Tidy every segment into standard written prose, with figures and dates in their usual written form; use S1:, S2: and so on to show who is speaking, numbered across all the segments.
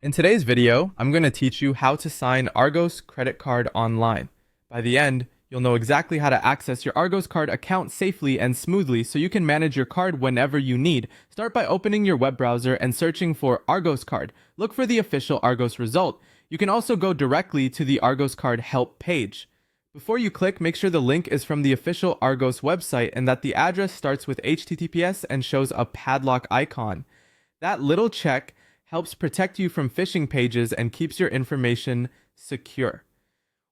S1: In today's video, I'm going to teach you how to sign Argos Credit Card online. By the end, you'll know exactly how to access your Argos Card account safely and smoothly so you can manage your card whenever you need. Start by opening your web browser and searching for Argos Card. Look for the official Argos result. You can also go directly to the Argos Card help page. Before you click, make sure the link is from the official Argos website and that the address starts with HTTPS and shows a padlock icon. That little check helps protect you from phishing pages and keeps your information secure.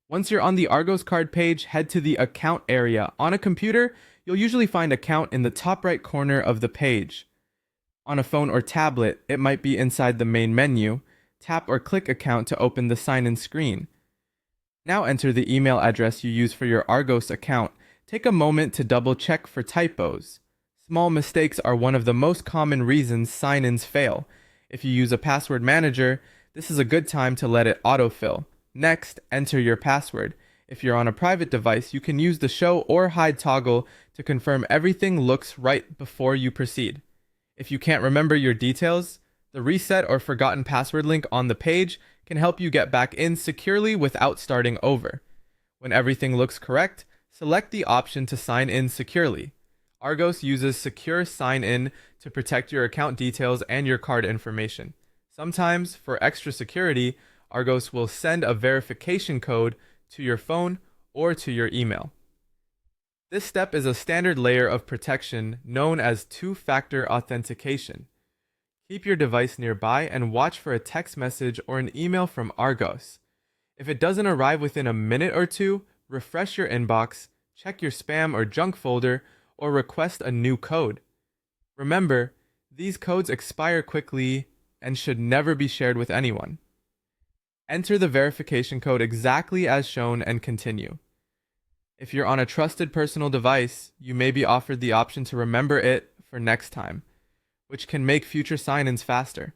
S1: Once you're on the Argos Card page, head to the Account area. On a computer, you'll usually find Account in the top right corner of the page. On a phone or tablet, it might be inside the main menu. Tap or click Account to open the sign-in screen. Now enter the email address you use for your Argos account. Take a moment to double-check for typos. Small mistakes are one of the most common reasons sign-ins fail. If you use a password manager, this is a good time to let it autofill. Next, enter your password. If you're on a private device, you can use the show or hide toggle to confirm everything looks right before you proceed. If you can't remember your details, the reset or forgotten password link on the page can help you get back in securely without starting over. When everything looks correct, select the option to sign in securely. Argos uses secure sign-in to protect your account details and your card information. Sometimes, for extra security, Argos will send a verification code to your phone or to your email. This step is a standard layer of protection known as two-factor authentication. Keep your device nearby and watch for a text message or an email from Argos. If it doesn't arrive within a minute or two, refresh your inbox, check your spam or junk folder, or request a new code. Remember, these codes expire quickly and should never be shared with anyone. Enter the verification code exactly as shown and continue. If you're on a trusted personal device, you may be offered the option to remember it for next time, which can make future sign-ins faster.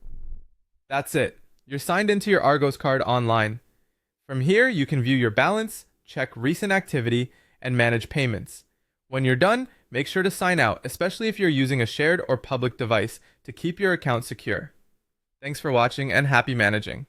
S1: That's it. You're signed into your Argos card online. From here, you can view your balance, check recent activity, and manage payments. When you're done, make sure to sign out, especially if you're using a shared or public device, to keep your account secure. Thanks for watching and happy managing.